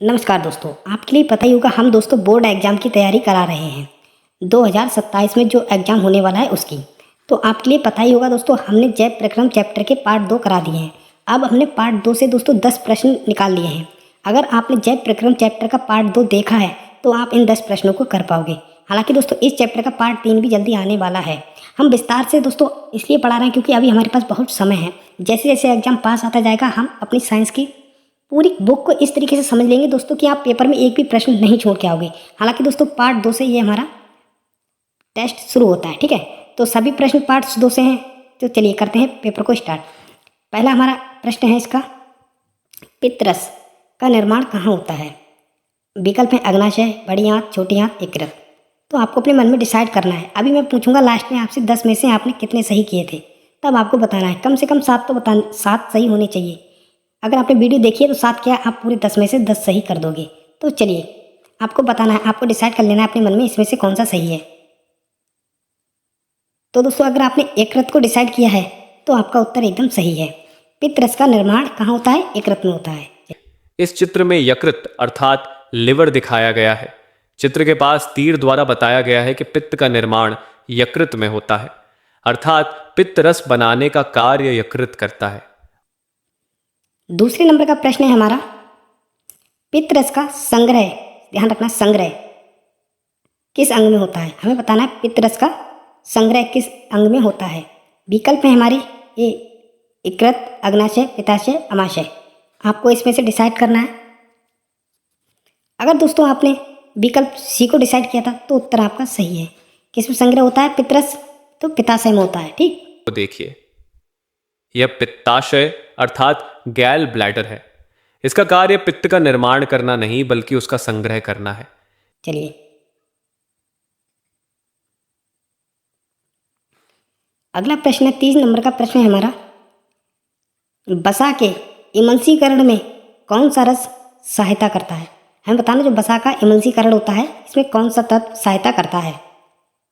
नमस्कार दोस्तों, आपके लिए पता ही होगा हम दोस्तों बोर्ड एग्ज़ाम की तैयारी करा रहे हैं 2027 में जो एग्ज़ाम होने वाला है उसकी। तो आपके लिए पता ही होगा दोस्तों, हमने जैव प्रक्रम चैप्टर के पार्ट 2 करा दिए हैं। अब हमने पार्ट 2 से दोस्तों 10 प्रश्न निकाल लिए हैं। अगर आपने जैव प्रक्रम चैप्टर का पार्ट 2 देखा है तो आप इन 10 प्रश्नों को कर पाओगे। हालांकि दोस्तों इस चैप्टर का पार्ट 3 भी जल्दी आने वाला है। हम विस्तार से दोस्तों इसलिए पढ़ा रहे हैं क्योंकि अभी हमारे पास बहुत समय है। जैसे जैसे एग्ज़ाम पास आता जाएगा हम अपनी साइंस की पूरी बुक को इस तरीके से समझ लेंगे दोस्तों कि आप पेपर में एक भी प्रश्न नहीं छोड़ के आओगे। हालांकि दोस्तों पार्ट 2 से ये हमारा टेस्ट शुरू होता है, ठीक है। तो सभी प्रश्न पार्ट 2 से हैं। तो चलिए करते हैं पेपर को स्टार्ट। पहला हमारा प्रश्न है इसका, पितरस का निर्माण कहाँ होता है? विकल्प है अग्नाशय, बड़ी आंत, छोटी आंत, यकृत। तो आपको अपने मन में डिसाइड करना है। अभी मैं पूछूंगा लास्ट में आपसे 10 में से आपने कितने सही किए थे, तब आपको बताना है। कम से कम 7 तो बता 7 सही होने चाहिए। अगर आपने वीडियो देखी है तो 7 क्या आप पूरे 10 में से 10 सही कर दोगे। तो चलिए आपको बताना है, आपको डिसाइड कर लेना है अपने मन में इसमें से कौन सा सही है। तो दोस्तों अगर आपने यकृत को डिसाइड किया है तो आपका उत्तर एकदम सही है। पित्त का निर्माण कहाँ होता है? यकृत में होता है। इस चित्र में यकृत अर्थात लिवर दिखाया गया है। चित्र के पास तीर द्वारा बताया गया है कि पित्त का निर्माण यकृत में होता है, अर्थात पित्त रस बनाने का कार्य यकृत करता है। दूसरे नंबर का प्रश्न है हमारा, पित्त रस का संग्रह, ध्यान रखना संग्रह किस अंग में होता है? हमें बताना है पित्त रस का संग्रह किस अंग में होता है। विकल्प है हमारे ए यकृत, अग्नाशय, पित्ताशय, अमाशय। आपको इसमें से डिसाइड करना है। अगर दोस्तों आपने विकल्प सी को डिसाइड किया था तो उत्तर आपका सही है। किस में संग्रह होता है पित्त रस? तो पित्ताशय में होता है, ठीक। तो देखिए, यह पित्ताशय अर्थात गैल ब्लैडर है। इसका कार्य पित्त का निर्माण करना नहीं बल्कि उसका संग्रह करना है। चलिए अगला प्रश्न है, 30 नंबर का प्रश्न है हमारा, वसा के इमल्सीकरण में कौन सा रस सहायता करता है? हमें बताना जो वसा का इमल्सीकरण होता है इसमें कौन सा तत्व सहायता करता है।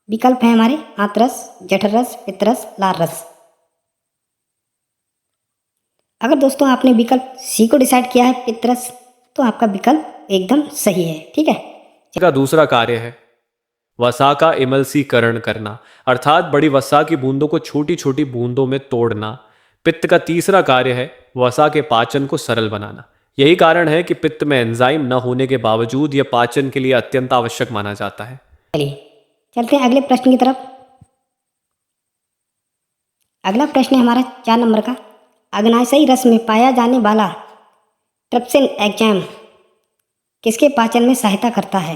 विकल्प है हमारे आंतरस, जठररस, पित्तरस, लार रस। अगर दोस्तों आपने विकल्प सी को डिसाइड किया है पित्तरस, तो आपका विकल्प एकदम सही है, ठीक है। का दूसरा कार्य है वसा का इमल्सीकरण करना, अर्थात बड़ी वसा की बूंदों को छोटी छोटी बूंदों में तोड़ना। पित्त का तीसरा कार्य है वसा के पाचन को सरल बनाना। यही कारण है कि पित्त में एंजाइम न होने के बावजूद यह पाचन के लिए अत्यंत आवश्यक माना जाता है। चलिए चलते हैं अगले प्रश्न की तरफ। अगला प्रश्न है हमारा 4 नंबर का, अग्नाशयी रस में पाया जाने वाला ट्रिप्सिन एंजाइम किसके पाचन में सहायता करता है?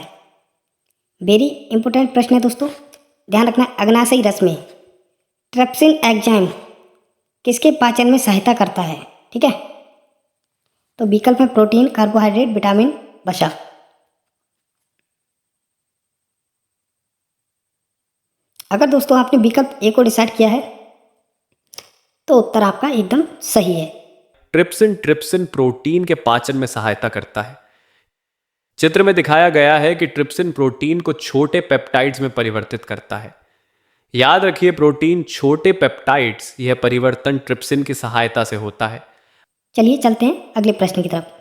वेरी इंपॉर्टेंट प्रश्न है दोस्तों, ध्यान रखना। अग्नाशयी रस में ट्रिप्सिन एंजाइम किसके पाचन में सहायता करता है, ठीक है। तो विकल्प है प्रोटीन, कार्बोहाइड्रेट, विटामिन, वसा। अगर दोस्तों आपने विकल्प ए को डिसाइड किया है तो उत्तर आपका एकदम सही है। ट्रिप्सिन ट्रिप्सिन प्रोटीन के पाचन में सहायता करता है। चित्र में दिखाया गया है कि ट्रिप्सिन प्रोटीन को छोटे पेप्टाइड्स में परिवर्तित करता है। याद रखिए, प्रोटीन छोटे पेप्टाइड्स, यह परिवर्तन ट्रिप्सिन की सहायता से होता है। चलिए चलते हैं अगले प्रश्न की तरफ।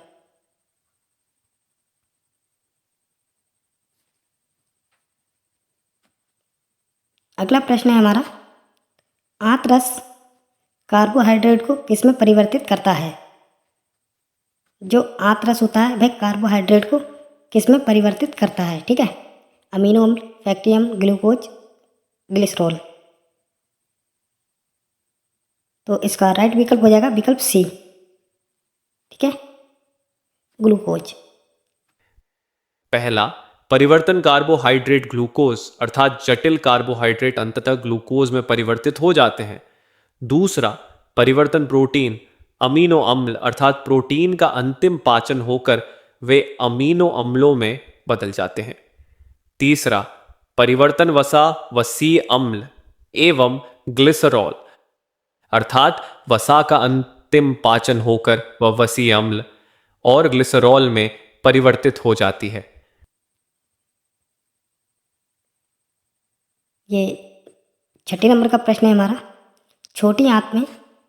अगला प्रश्न है हमारा, आंतरस कार्बोहाइड्रेट को किस में परिवर्तित करता है? जो आंतरस होता है वह कार्बोहाइड्रेट को किस में परिवर्तित करता है, ठीक है। अमीनो अम्ल, फैटी अम्ल, ग्लूकोज, ग्लिसरॉल। तो इसका राइट विकल्प हो जाएगा विकल्प सी, ठीक है, ग्लूकोज। पहला परिवर्तन कार्बोहाइड्रेट ग्लूकोज अर्थात जटिल कार्बोहाइड्रेट अंततः ग्लूकोज में परिवर्तित हो जाते हैं। दूसरा परिवर्तन प्रोटीन अमीनो अम्ल अर्थात प्रोटीन का अंतिम पाचन होकर वे अमीनो अम्लों में बदल जाते हैं। तीसरा परिवर्तन वसा वसीय अम्ल एवं ग्लिसरॉल अर्थात वसा का अंतिम पाचन होकर वह वसीय अम्ल और ग्लिसरॉल में परिवर्तित हो जाती है। ये 6 नंबर का प्रश्न है हमारा, छोटी आंत में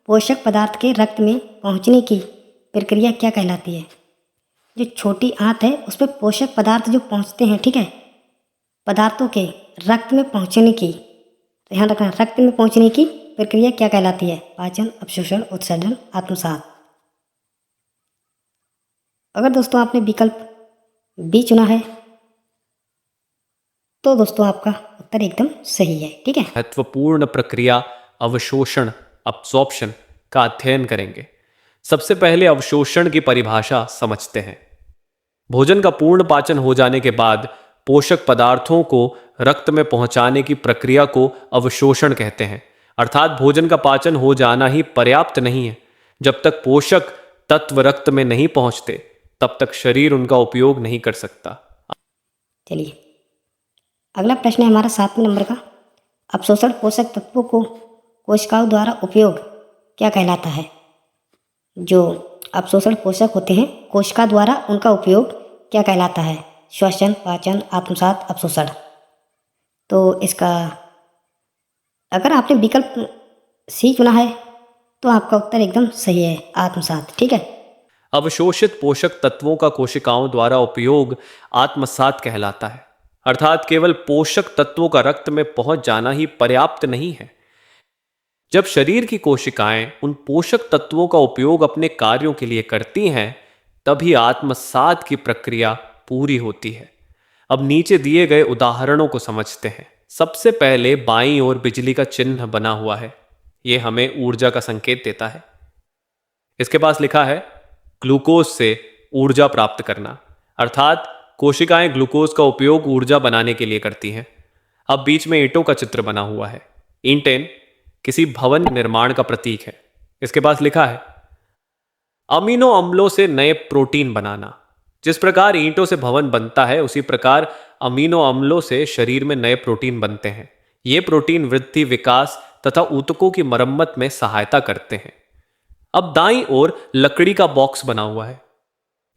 पोषक पदार्थ के रक्त में पहुंचने की प्रक्रिया क्या कहलाती है? जो छोटी आंत है उस पर पोषक पदार्थ जो पहुंचते हैं, ठीक है, पदार्थों के रक्त में पहुंचने की, तो ध्यान रखना, रक्त में पहुंचने की प्रक्रिया क्या कहलाती है? पाचन, अवशोषण, उत्सर्जन, आत्मसात। अगर दोस्तों आपने विकल्प बी चुना है तो दोस्तों आपका उत्तर एकदम सही है, ठीक है। महत्वपूर्ण प्रक्रिया अवशोषण, अब्सॉर्प्शन का अध्ययन करेंगे। सबसे पहले अवशोषण की परिभाषा समझते हैं। भोजन का पूर्ण पाचन हो जाने के बाद पोषक पदार्थों को रक्त में पहुंचाने की प्रक्रिया को अवशोषण कहते हैं। अर्थात भोजन का पाचन हो जाना ही पर्याप्त नहीं है। जब तक पोषक तत्व रक्त में नहीं पहुंचते तब तक शरीर उनका उपयोग नहीं कर सकता। चलिए अगला प्रश्न है हमारा 7वें नंबर का। अवशोषण पोषक तत्वों को कोशिकाओं द्वारा उपयोग क्या कहलाता है? जो अवशोषण पोषक होते हैं कोशिका द्वारा उनका उपयोग क्या कहलाता है? श्वसन, पाचन, आत्मसात, अवशोषण। तो इसका अगर आपने विकल्प सी चुना है तो आपका उत्तर एकदम सही है, आत्मसात, ठीक है। अवशोषित पोषक तत्वों का कोशिकाओं द्वारा उपयोग आत्मसात कहलाता है। अर्थात केवल पोषक तत्वों का रक्त में पहुंच जाना ही पर्याप्त नहीं है। जब शरीर की कोशिकाएं उन पोषक तत्वों का उपयोग अपने कार्यों के लिए करती हैं तभी आत्मसात की प्रक्रिया पूरी होती है। अब नीचे दिए गए उदाहरणों को समझते हैं। सबसे पहले बाईं ओर बिजली का चिन्ह बना हुआ है, यह हमें ऊर्जा का संकेत देता है। इसके पास लिखा है ग्लूकोज से ऊर्जा प्राप्त करना, अर्थात कोशिकाएं ग्लूकोज का उपयोग ऊर्जा बनाने के लिए करती हैं। अब बीच में ईंटों का चित्र बना हुआ है। ईंटें किसी भवन निर्माण का प्रतीक है। इसके पास लिखा है अमीनो अम्लों से नए प्रोटीन बनाना। जिस प्रकार ईंटों से भवन बनता है उसी प्रकार अमीनो अम्लों से शरीर में नए प्रोटीन बनते हैं। ये प्रोटीन वृद्धि, विकास तथा ऊतकों की मरम्मत में सहायता करते हैं। अब दाईं ओर लकड़ी का बॉक्स बना हुआ है।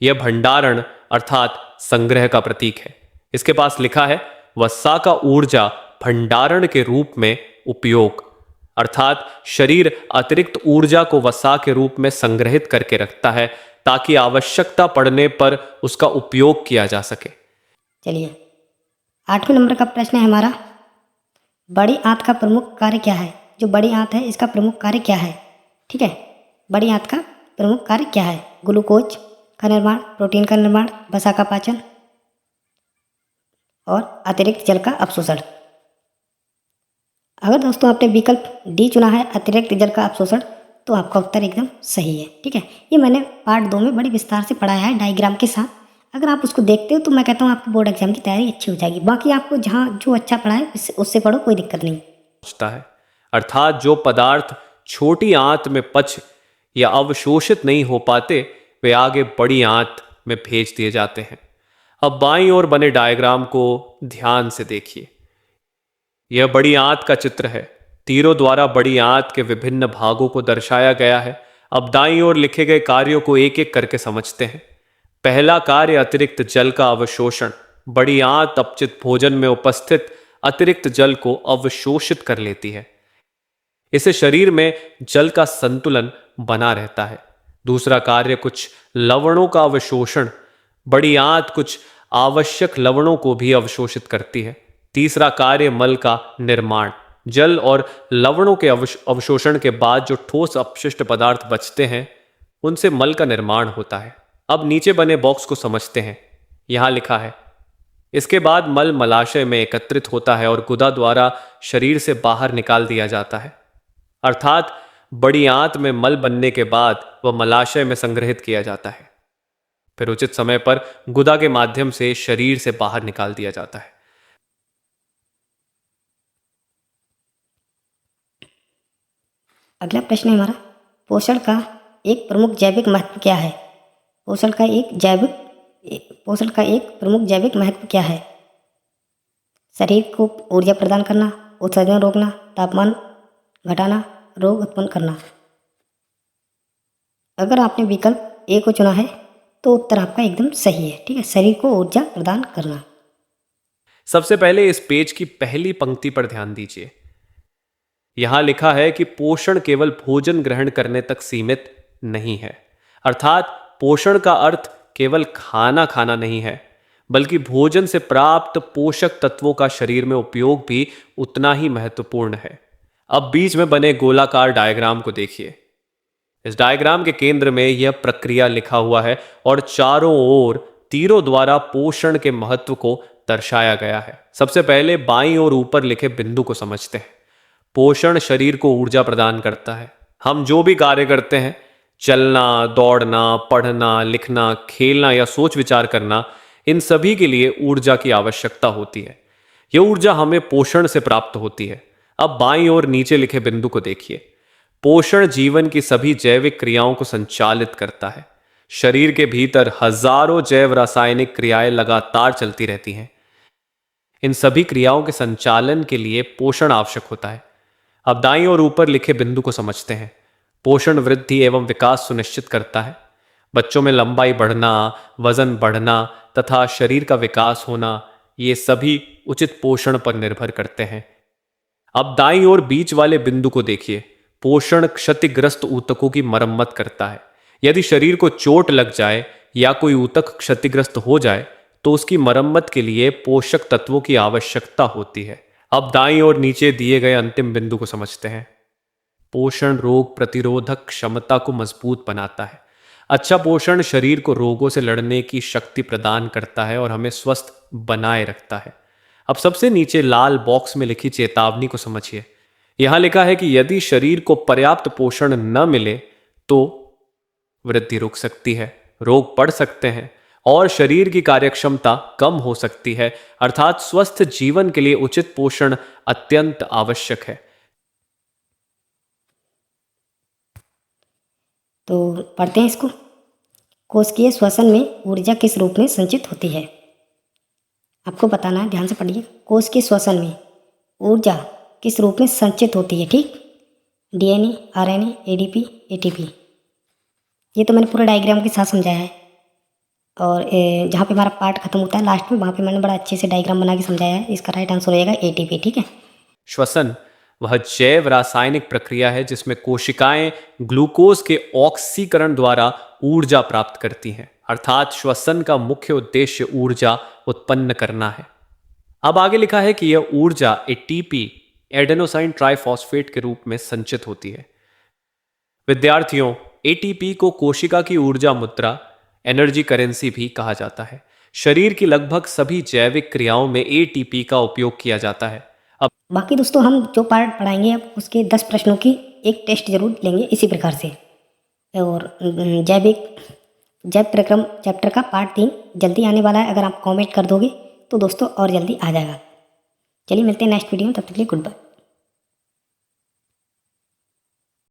यह भंडारण अर्थात संग्रह का प्रतीक है। इसके पास लिखा है वसा का ऊर्जा भंडारण के रूप में उपयोग, अर्थात शरीर अतिरिक्त ऊर्जा को वसा के रूप में संग्रहित करके रखता है ताकि आवश्यकता पड़ने पर उसका उपयोग किया जा सके। चलिए 8वें नंबर का प्रश्न है हमारा, बड़ी आंत का प्रमुख कार्य क्या है? जो बड़ी आंत है इसका प्रमुख कार्य क्या है? ठीक है, बड़ी आंत का प्रमुख कार्य क्या है? ग्लूकोज का निर्माण, प्रोटीन का निर्माण, वसा का पाचन और अतिरिक्त जल का अवशोषण। अगर दोस्तों आपने विकल्प डी चुना है, अतिरिक्त जल का अवशोषण, तो आपका उत्तर एकदम सही है, ठीक है। ये मैंने पार्ट 2 में बड़ी विस्तार से पढ़ाया है डायग्राम के साथ। अगर आप उसको देखते हो तो मैं कहता हूँ आपकी बोर्ड एग्जाम की तैयारी अच्छी हो जाएगी। बाकी आपको जहाँ जो अच्छा पढ़ा है उससे पढ़ो, कोई दिक्कत नहीं है। अर्थात जो पदार्थ छोटी आंत में पच या अवशोषित नहीं हो पाते वे आगे बड़ी आंत में भेज दिए जाते हैं। अब बाईं ओर बने डायग्राम को ध्यान से देखिए। यह बड़ी आंत का चित्र है। तीरों द्वारा बड़ी आंत के विभिन्न भागों को दर्शाया गया है। अब दाईं ओर लिखे गए कार्यों को एक एक करके समझते हैं। पहला कार्य अतिरिक्त जल का अवशोषण। बड़ी आंत अपचित भोजन में उपस्थित अतिरिक्त जल को अवशोषित कर लेती है। इससे शरीर में जल का संतुलन बना रहता है। दूसरा कार्य कुछ लवणों का अवशोषण। बड़ी आंत कुछ आवश्यक लवणों को भी अवशोषित करती है। तीसरा कार्य मल का निर्माण। जल और लवणों के अवशोषण के बाद जो ठोस अपशिष्ट पदार्थ बचते हैं उनसे मल का निर्माण होता है। अब नीचे बने बॉक्स को समझते हैं। यहां लिखा है इसके बाद मल मलाशय में एकत्रित होता है और गुदा द्वारा शरीर से बाहर निकाल दिया जाता है। अर्थात बड़ी आंत में मल बनने के बाद वह मलाशय में संग्रहित किया जाता है, फिर उचित समय पर गुदा के माध्यम से शरीर से बाहर निकाल दिया जाता है। अगला प्रश्न है हमारा, पोषण का एक प्रमुख जैविक महत्व क्या है? पोषण का एक प्रमुख जैविक महत्व क्या है? शरीर को ऊर्जा प्रदान करना, उत्सर्जन रोकना, तापमान घटाना, रोग उत्पन्न करना। अगर आपने विकल्प ए को चुना है तो उत्तर आपका एकदम सही है, ठीक है, शरीर को ऊर्जा प्रदान करना। सबसे पहले इस पेज की पहली पंक्ति पर ध्यान दीजिए। यहां लिखा है कि पोषण केवल भोजन ग्रहण करने तक सीमित नहीं है। अर्थात पोषण का अर्थ केवल खाना खाना नहीं है, बल्कि भोजन से प्राप्त पोषक तत्वों का शरीर में उपयोग भी उतना ही महत्वपूर्ण है। अब बीच में बने गोलाकार डायग्राम को देखिए। इस डायग्राम के केंद्र में यह प्रक्रिया लिखा हुआ है और चारों ओर तीरों द्वारा पोषण के महत्व को दर्शाया गया है। सबसे पहले बाईं ओर ऊपर लिखे बिंदु को समझते हैं। पोषण शरीर को ऊर्जा प्रदान करता है। हम जो भी कार्य करते हैं, चलना, दौड़ना, पढ़ना, लिखना, खेलना या सोच विचार करना, इन सभी के लिए ऊर्जा की आवश्यकता होती है। यह ऊर्जा हमें पोषण से प्राप्त होती है। अब बाईं ओर नीचे लिखे बिंदु को देखिए। पोषण जीवन की सभी जैविक क्रियाओं को संचालित करता है। शरीर के भीतर हजारों जैव रासायनिक क्रियाएं लगातार चलती रहती हैं। इन सभी क्रियाओं के संचालन के लिए पोषण आवश्यक होता है। अब दाईं ओर ऊपर लिखे बिंदु को समझते हैं। पोषण वृद्धि एवं विकास सुनिश्चित करता है। बच्चों में लंबाई बढ़ना, वजन बढ़ना तथा शरीर का विकास होना, ये सभी उचित पोषण पर निर्भर करते हैं। अब दाईं ओर बीच वाले बिंदु को देखिए। पोषण क्षतिग्रस्त ऊतकों की मरम्मत करता है। यदि शरीर को चोट लग जाए या कोई ऊतक क्षतिग्रस्त हो जाए तो उसकी मरम्मत के लिए पोषक तत्वों की आवश्यकता होती है। अब दाईं ओर नीचे दिए गए अंतिम बिंदु को समझते हैं। पोषण रोग प्रतिरोधक क्षमता को मजबूत बनाता है। अच्छा पोषण शरीर को रोगों से लड़ने की शक्ति प्रदान करता है और हमें स्वस्थ बनाए रखता है। अब सबसे नीचे लाल बॉक्स में लिखी चेतावनी को समझिए। यहां लिखा है कि यदि शरीर को पर्याप्त पोषण न मिले तो वृद्धि रुक सकती है, रोग बढ़ सकते हैं और शरीर की कार्यक्षमता कम हो सकती है। अर्थात स्वस्थ जीवन के लिए उचित पोषण अत्यंत आवश्यक है। तो पढ़ते हैं इसको। कोशिकीय श्वसन में ऊर्जा किस रूप में संचित होती है? आपको बताना है, ध्यान से पढ़िए। कोशिकीय श्वसन में ऊर्जा किस रूप में संचित होती है? ठीक, डीएनए, आरएनए, एडीपी, एटीपी। ये तो मैंने पूरा डायग्राम के साथ समझाया है। और जहाँ पे हमारा पार्ट खत्म होता है लास्ट में, वहाँ पे मैंने बड़ा अच्छे से डायग्राम बना के समझाया है। इसका राइट आंसर हो जाएगा एटीपी। ठीक है। श्वसन वह जैव रासायनिक प्रक्रिया है जिसमें कोशिकाएं ग्लूकोज के ऑक्सीकरण द्वारा ऊर्जा प्राप्त करती हैं। अर्थात श्वसन का मुख्य उद्देश्य ऊर्जा उत्पन्न करना है। अब आगे लिखा है कि यह ऊर्जा एटीपी, एडेनोसाइन ट्राइफॉस्फेट के रूप में संचित होती है। विद्यार्थियों, एटीपी को कोशिका की ऊर्जा मुद्रा, एनर्जी करेंसी भी कहा जाता है। शरीर की लगभग सभी जैविक क्रियाओं में एटीपी का उपयोग किया जाता है। अब बाकी दोस्तों हम जो पार्ट पढ़ाएंगे अब उसके 10 प्रश्नों की एक टेस्ट जरूर लेंगे इसी प्रकार से। और जैव प्रक्रम चैप्टर का पार्ट 3 जल्दी आने वाला है। अगर आप कमेंट कर दोगे तो दोस्तों और जल्दी आ जाएगा। चलिए मिलते हैं नेक्स्ट वीडियो में, तब तक के लिए गुड बाय।